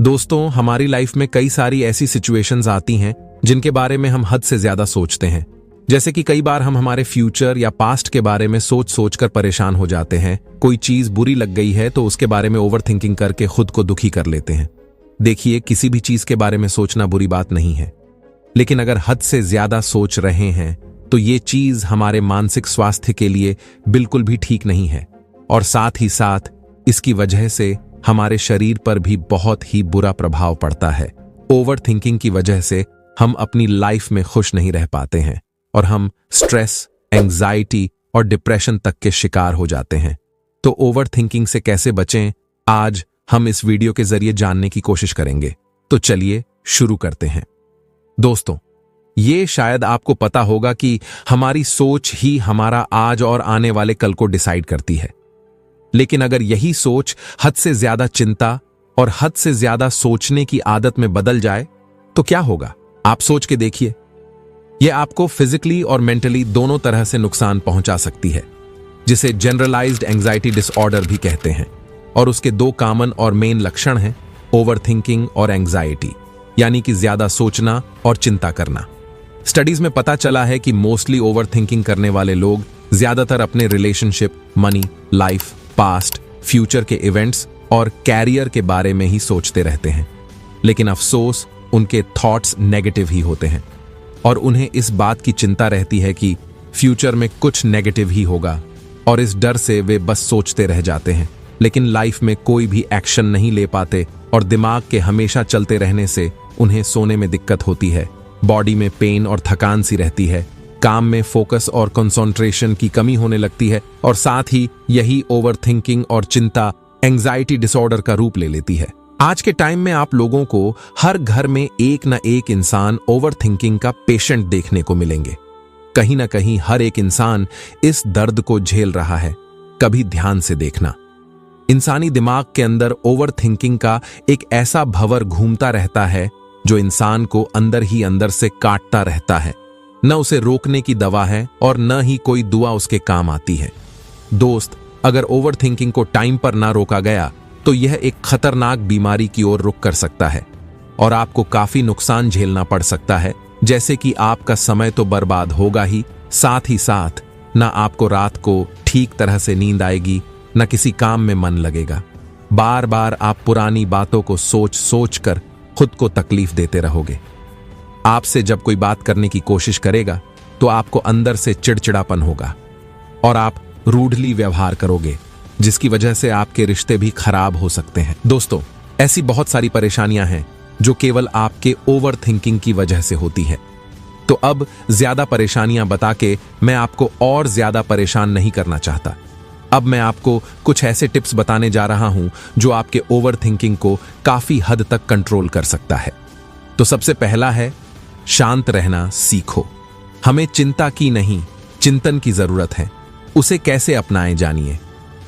दोस्तों, हमारी लाइफ में कई सारी ऐसी सिचुएशंस आती हैं जिनके बारे में हम हद से ज्यादा सोचते हैं। जैसे कि कई बार हम हमारे फ्यूचर या पास्ट के बारे में सोच सोच कर परेशान हो जाते हैं। कोई चीज बुरी लग गई है तो उसके बारे में ओवर थिंकिंग करके खुद को दुखी कर लेते हैं। देखिए, किसी भी चीज के बारे में सोचना बुरी बात नहीं है, लेकिन अगर हद से ज्यादा सोच रहे हैं तो ये चीज हमारे मानसिक स्वास्थ्य के लिए बिल्कुल भी ठीक नहीं है, और साथ ही साथ इसकी वजह से हमारे शरीर पर भी बहुत ही बुरा प्रभाव पड़ता है। ओवर थिंकिंग की वजह से हम अपनी लाइफ में खुश नहीं रह पाते हैं और हम स्ट्रेस, एंजाइटी और डिप्रेशन तक के शिकार हो जाते हैं। तो ओवर थिंकिंग से कैसे बचें, आज हम इस वीडियो के जरिए जानने की कोशिश करेंगे। तो चलिए शुरू करते हैं। दोस्तों, ये शायद आपको पता होगा कि हमारी सोच ही हमारा आज और आने वाले कल को डिसाइड करती है। लेकिन अगर यही सोच हद से ज्यादा चिंता और हद से ज्यादा सोचने की आदत में बदल जाए तो क्या होगा? आप सोच के देखिए। यह आपको फिजिकली और मेंटली दोनों तरह से नुकसान पहुंचा सकती है, जिसे जनरलाइज्ड एंजाइटी डिसऑर्डर भी कहते हैं। और उसके दो कॉमन और मेन लक्षण हैं, ओवर थिंकिंग और एंजाइटी, यानी कि ज्यादा सोचना और चिंता करना। स्टडीज में पता चला है कि मोस्टली ओवर थिंकिंग करने वाले लोग ज्यादातर अपने relationship, money, life, past, future के इवेंट्स और कैरियर के बारे में ही सोचते रहते हैं। लेकिन अफसोस, उनके थॉट्स नेगेटिव ही होते हैं और उन्हें इस बात की चिंता रहती है कि फ्यूचर में कुछ नेगेटिव ही होगा, और इस डर से वे बस सोचते रह जाते हैं, लेकिन लाइफ में कोई भी एक्शन नहीं ले पाते। और दिमाग के हमेशा चलते रहने से उन्हें सोने में दिक्कत होती है, बॉडी में पेन और थकान सी रहती है, काम में फोकस और कंसंट्रेशन की कमी होने लगती है, और साथ ही यही ओवर थिंकिंग और चिंता एंजाइटी डिसऑर्डर का रूप ले लेती है। आज के टाइम में आप लोगों को हर घर में एक न एक इंसान ओवर थिंकिंग का पेशेंट देखने को मिलेंगे। कहीं ना कहीं हर एक इंसान इस दर्द को झेल रहा है। कभी ध्यान से देखना, इंसानी दिमाग के अंदर ओवर थिंकिंग का एक ऐसा भंवर घूमता रहता है जो इंसान को अंदर ही अंदर से काटता रहता है। न उसे रोकने की दवा है और न ही कोई दुआ उसके काम आती है। दोस्त, अगर ओवर थिंकिंग को टाइम पर ना रोका गया तो यह एक खतरनाक बीमारी की ओर रुख कर सकता है और आपको काफी नुकसान झेलना पड़ सकता है। जैसे कि आपका समय तो बर्बाद होगा ही साथ ना आपको रात को ठीक तरह से नींद आएगी, न किसी काम में मन लगेगा। बार बार आप पुरानी बातों को सोच सोच कर खुद को तकलीफ देते रहोगे। आपसे जब कोई बात करने की कोशिश करेगा तो आपको अंदर से चिड़चिड़ापन होगा और आप रूडली व्यवहार करोगे, जिसकी वजह से आपके रिश्ते भी खराब हो सकते हैं। दोस्तों, ऐसी बहुत सारी परेशानियां हैं जो केवल आपके ओवर थिंकिंग की वजह से होती है। तो अब ज्यादा परेशानियां बता के मैं आपको और ज्यादा परेशान नहीं करना चाहता। अब मैं आपको कुछ ऐसे टिप्स बताने जा रहा हूं जो आपके ओवर थिंकिंग को काफी हद तक कंट्रोल कर सकता है। तो सबसे पहला है, शांत रहना सीखो। हमें चिंता की नहीं, चिंतन की जरूरत है। उसे कैसे अपनाएं, जानिए।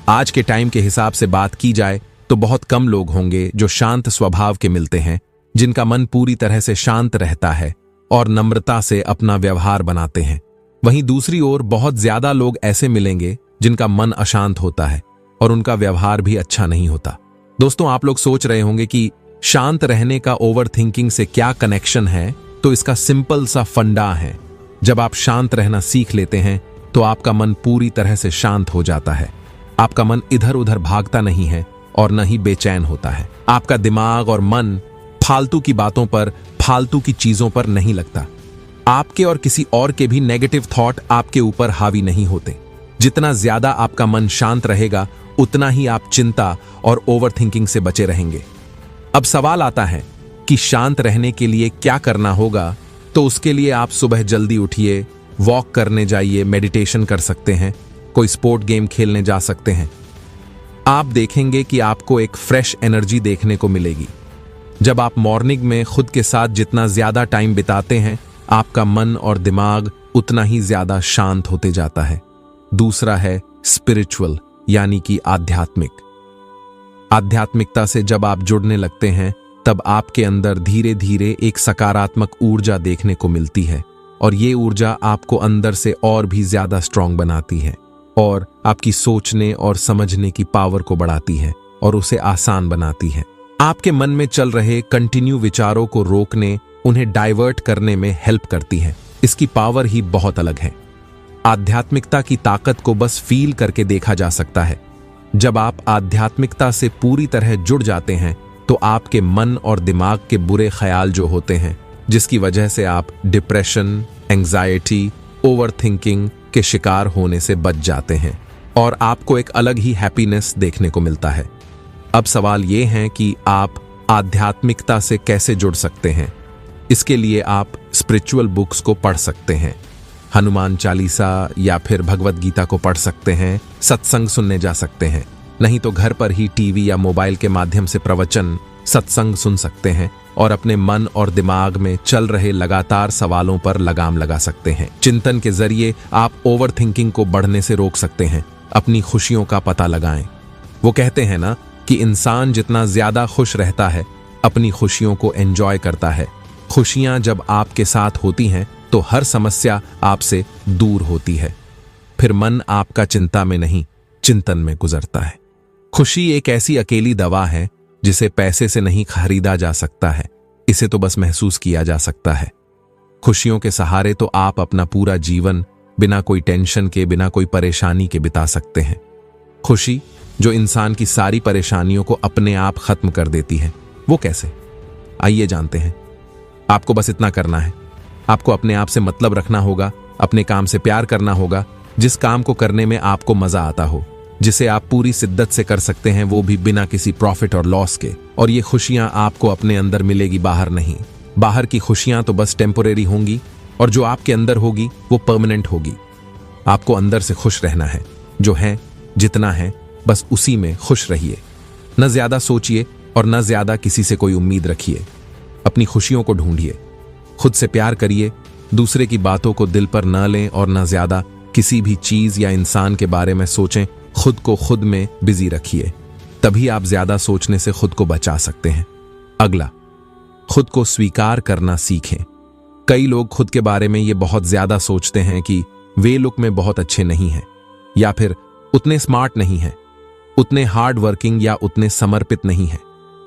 आज के टाइम के हिसाब से बात की जाए तो बहुत कम लोग होंगे जो शांत स्वभाव के मिलते हैं, जिनका मन पूरी तरह से शांत रहता है और नम्रता से अपना व्यवहार बनाते हैं। वहीं दूसरी ओर बहुत ज्यादा लोग ऐसे मिलेंगे जिनका मन अशांत होता है और उनका व्यवहार भी अच्छा नहीं होता। दोस्तों, आप लोग सोच रहे होंगे कि शांत रहने का ओवर थिंकिंग से क्या कनेक्शन है। तो इसका सिंपल सा फंडा है, जब आप शांत रहना सीख लेते हैं तो आपका मन पूरी तरह से शांत हो जाता है। आपका मन इधर उधर भागता नहीं है और न ही बेचैन होता है। आपका दिमाग और मन फालतू की बातों पर, फालतू की चीजों पर नहीं लगता। आपके और किसी और के भी नेगेटिव थॉट आपके ऊपर हावी नहीं होते। जितना ज्यादा आपका मन शांत रहेगा उतना ही आप चिंता और ओवर थिंकिंग से बचे रहेंगे। अब सवाल आता है कि शांत रहने के लिए क्या करना होगा। तो उसके लिए आप सुबह जल्दी उठिए, वॉक करने जाइए, मेडिटेशन कर सकते हैं, कोई स्पोर्ट गेम खेलने जा सकते हैं। आप देखेंगे कि आपको एक फ्रेश एनर्जी देखने को मिलेगी। जब आप मॉर्निंग में खुद के साथ जितना ज्यादा टाइम बिताते हैं, आपका मन और दिमाग उतना ही ज्यादा शांत होते जाता है। दूसरा है स्पिरिचुअल, यानी कि आध्यात्मिक। आध्यात्मिकता से जब आप जुड़ने लगते हैं तब आपके अंदर धीरे धीरे एक सकारात्मक ऊर्जा देखने को मिलती है और ये ऊर्जा आपको अंदर से और भी ज्यादा स्ट्रांग बनाती है और आपकी सोचने और समझने की पावर को बढ़ाती है और उसे आसान बनाती है। आपके मन में चल रहे कंटिन्यू विचारों को रोकने, उन्हें डाइवर्ट करने में हेल्प करती है। इसकी पावर ही बहुत अलग है। आध्यात्मिकता की ताकत को बस फील करके देखा जा सकता है। जब आप आध्यात्मिकता से पूरी तरह जुड़ जाते हैं तो आपके मन और दिमाग के बुरे ख्याल जो होते हैं, जिसकी वजह से आप डिप्रेशन, एंजाइटी, ओवरथिंकिंग के शिकार होने से बच जाते हैं और आपको एक अलग ही हैप्पीनेस देखने को मिलता है। अब सवाल यह है कि आप आध्यात्मिकता से कैसे जुड़ सकते हैं। इसके लिए आप स्पिरिचुअल बुक्स को पढ़ सकते हैं। हनुमान चालीसा या फिर भगवत गीता को पढ़ सकते हैं, सत्संग सुनने जा सकते हैं। नहीं तो घर पर ही टीवी या मोबाइल के माध्यम से प्रवचन, सत्संग सुन सकते हैं और अपने मन और दिमाग में चल रहे लगातार सवालों पर लगाम लगा सकते हैं। चिंतन के जरिए आप ओवरथिंकिंग को बढ़ने से रोक सकते हैं। अपनी खुशियों का पता लगाएं। वो कहते हैं ना कि इंसान जितना ज्यादा खुश रहता है, अपनी खुशियों को एंजॉय करता है। खुशियां जब आपके साथ होती हैं तो हर समस्या आपसे दूर होती है। फिर मन आपका चिंता में नहीं, चिंतन में गुजरता है। खुशी एक ऐसी अकेली दवा है जिसे पैसे से नहीं खरीदा जा सकता है। इसे तो बस महसूस किया जा सकता है। खुशियों के सहारे तो आप अपना पूरा जीवन बिना कोई टेंशन के, बिना कोई परेशानी के बिता सकते हैं। खुशी जो इंसान की सारी परेशानियों को अपने आप खत्म कर देती है, वो कैसे? आइए जानते हैं। आपको बस इतना करना है। आपको अपने आप से मतलब रखना होगा, अपने काम से प्यार करना होगा, जिस काम को करने में आपको मजा आता हो, जिसे आप पूरी शिद्दत से कर सकते हैं, वो भी बिना किसी प्रॉफिट और लॉस के। और ये खुशियां आपको अपने अंदर मिलेगी, बाहर नहीं। बाहर की खुशियां तो बस टेम्पोरेरी होंगी और जो आपके अंदर होगी वो परमानेंट होगी। आपको अंदर से खुश रहना है। जो है, जितना है, बस उसी में खुश रहिए। न ज्यादा सोचिए और न ज्यादा किसी से कोई उम्मीद रखिए। अपनी खुशियों को ढूंढिए, खुद से प्यार करिए, दूसरे की बातों को दिल पर न लें और न ज्यादा किसी भी चीज या इंसान के बारे में सोचें। खुद को खुद में बिजी रखिए, तभी आप ज्यादा सोचने से खुद को बचा सकते हैं। अगला, खुद को स्वीकार करना सीखें। कई लोग खुद के बारे में ये बहुत ज्यादा सोचते हैं कि वे लुक में बहुत अच्छे नहीं हैं, या फिर उतने स्मार्ट नहीं हैं, उतने हार्ड वर्किंग या उतने समर्पित नहीं हैं।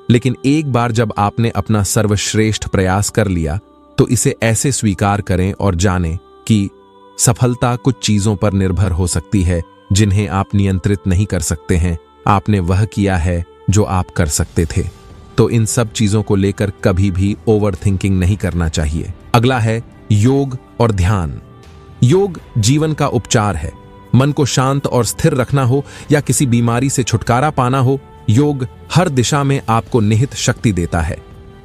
लेकिन एक बार जब आपने अपना सर्वश्रेष्ठ प्रयास कर लिया तो इसे ऐसे स्वीकार करें और जानें कि सफलता कुछ चीजों पर निर्भर हो सकती है जिन्हें आप नियंत्रित नहीं कर सकते हैं। आपने वह किया है जो आप कर सकते थे। तो इन सब चीजों को लेकर कभी भी ओवरथिंकिंग नहीं करना चाहिए। अगला है योग और ध्यान। योग जीवन का उपचार है। मन को शांत और स्थिर रखना हो या किसी बीमारी से छुटकारा पाना हो, योग हर दिशा में आपको निहित शक्ति देता है।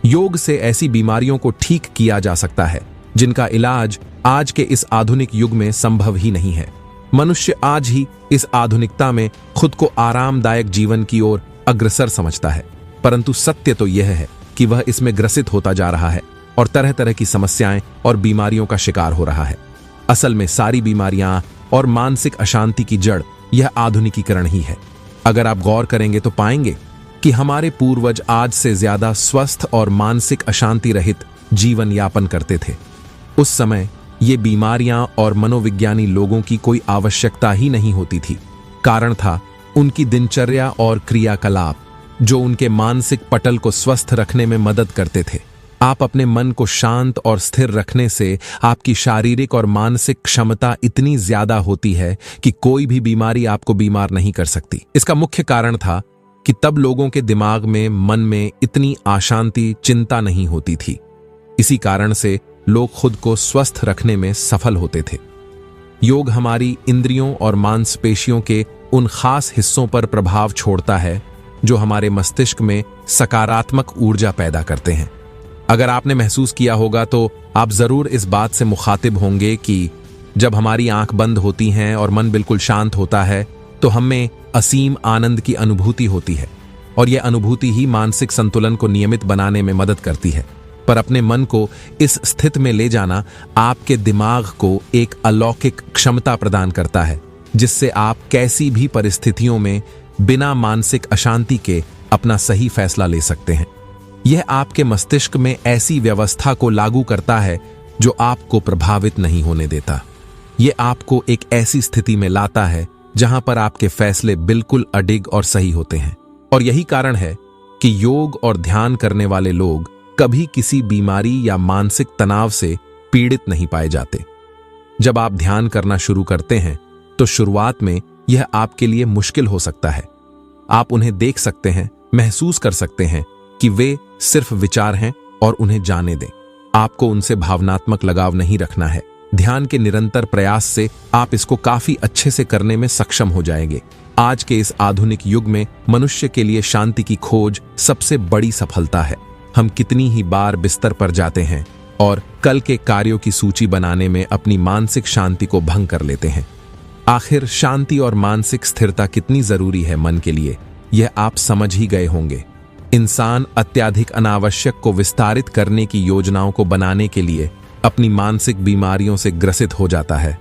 योग से ऐसी बीमारियों को ठीक किया जा सकता है जिनका इलाज आज के इस आधुनिक युग में संभव ही नहीं है। मनुष्य आज ही इस आधुनिकता में खुद को आरामदायक जीवन की ओर अग्रसर समझता है, परंतु सत्य तो यह है कि वह इसमें ग्रसित होता जा रहा है और तरह तरह की समस्याएं और बीमारियों का शिकार हो रहा है। असल में सारी बीमारियां और मानसिक अशांति की जड़ यह आधुनिकीकरण ही है। अगर आप गौर करेंगे तो पाएंगे कि हमारे पूर्वज आज से ज्यादा स्वस्थ और मानसिक अशांति रहित जीवन यापन करते थे। उस समय ये बीमारियां और मनोविज्ञानी लोगों की कोई आवश्यकता ही नहीं होती थी। कारण था उनकी दिनचर्या और क्रियाकलाप जो उनके मानसिक पटल को स्वस्थ रखने में मदद करते थे। आप अपने मन को शांत और स्थिर रखने से आपकी शारीरिक और मानसिक क्षमता इतनी ज्यादा होती है कि कोई भी बीमारी आपको बीमार नहीं कर सकती। इसका मुख्य कारण था कि तब लोगों के दिमाग में, मन में इतनी अशांति, चिंता नहीं होती थी। इसी कारण से लोग खुद को स्वस्थ रखने में सफल होते थे। योग हमारी इंद्रियों और मांसपेशियों के उन खास हिस्सों पर प्रभाव छोड़ता है जो हमारे मस्तिष्क में सकारात्मक ऊर्जा पैदा करते हैं। अगर आपने महसूस किया होगा तो आप जरूर इस बात से मुखातिब होंगे कि जब हमारी आंख बंद होती हैं और मन बिल्कुल शांत होता है तो हमें असीम आनंद की अनुभूति होती है और यह अनुभूति ही मानसिक संतुलन को नियमित बनाने में मदद करती है। पर अपने मन को इस स्थिति में ले जाना आपके दिमाग को एक अलौकिक क्षमता प्रदान करता है जिससे आप कैसी भी परिस्थितियों में बिना मानसिक अशांति के अपना सही फैसला ले सकते हैं। यह आपके मस्तिष्क में ऐसी व्यवस्था को लागू करता है जो आपको प्रभावित नहीं होने देता। यह आपको एक ऐसी स्थिति में लाता है जहां पर आपके फैसले बिल्कुल अडिग और सही होते हैं। और यही कारण है कि योग और ध्यान करने वाले लोग कभी किसी बीमारी या मानसिक तनाव से पीड़ित नहीं पाए जाते। जब आप ध्यान करना शुरू करते हैं तो शुरुआत में यह आपके लिए मुश्किल हो सकता है। आप उन्हें देख सकते हैं, महसूस कर सकते हैं कि वे सिर्फ विचार हैं और उन्हें जाने दें। आपको उनसे भावनात्मक लगाव नहीं रखना है। ध्यान के निरंतर प्रयास से आप इसको काफी अच्छे से करने में सक्षम हो जाएंगे। आज के इस आधुनिक युग में मनुष्य के लिए शांति की खोज सबसे बड़ी सफलता है। हम कितनी ही बार बिस्तर पर जाते हैं और कल के कार्यों की सूची बनाने में अपनी मानसिक शांति को भंग कर लेते हैं। आखिर शांति और मानसिक स्थिरता कितनी जरूरी है मन के लिए, यह आप समझ ही गए होंगे। इंसान अत्यधिक अनावश्यक को विस्तारित करने की योजनाओं को बनाने के लिए अपनी मानसिक बीमारियों से ग्रसित हो जाता है।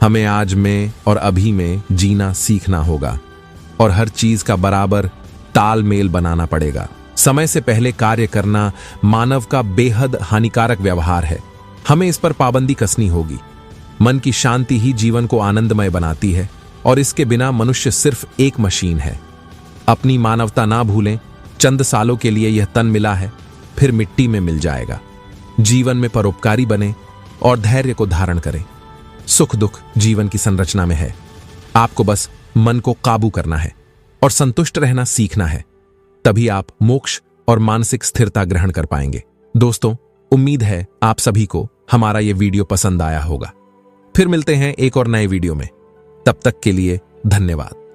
हमें आज में और अभी में जीना सीखना होगा और हर चीज का बराबर तालमेल बनाना पड़ेगा। समय से पहले कार्य करना मानव का बेहद हानिकारक व्यवहार है। हमें इस पर पाबंदी कसनी होगी। मन की शांति ही जीवन को आनंदमय बनाती है और इसके बिना मनुष्य सिर्फ एक मशीन है। अपनी मानवता ना भूलें। चंद सालों के लिए यह तन मिला है, फिर मिट्टी में मिल जाएगा। जीवन में परोपकारी बने और धैर्य को धारण करें। सुख दुख जीवन की संरचना में है। आपको बस मन को काबू करना है और संतुष्ट रहना सीखना है। तभी आप मोक्ष और मानसिक स्थिरता ग्रहण कर पाएंगे। दोस्तों, उम्मीद है आप सभी को हमारा यह वीडियो पसंद आया होगा। फिर मिलते हैं एक और नए वीडियो में। तब तक के लिए धन्यवाद।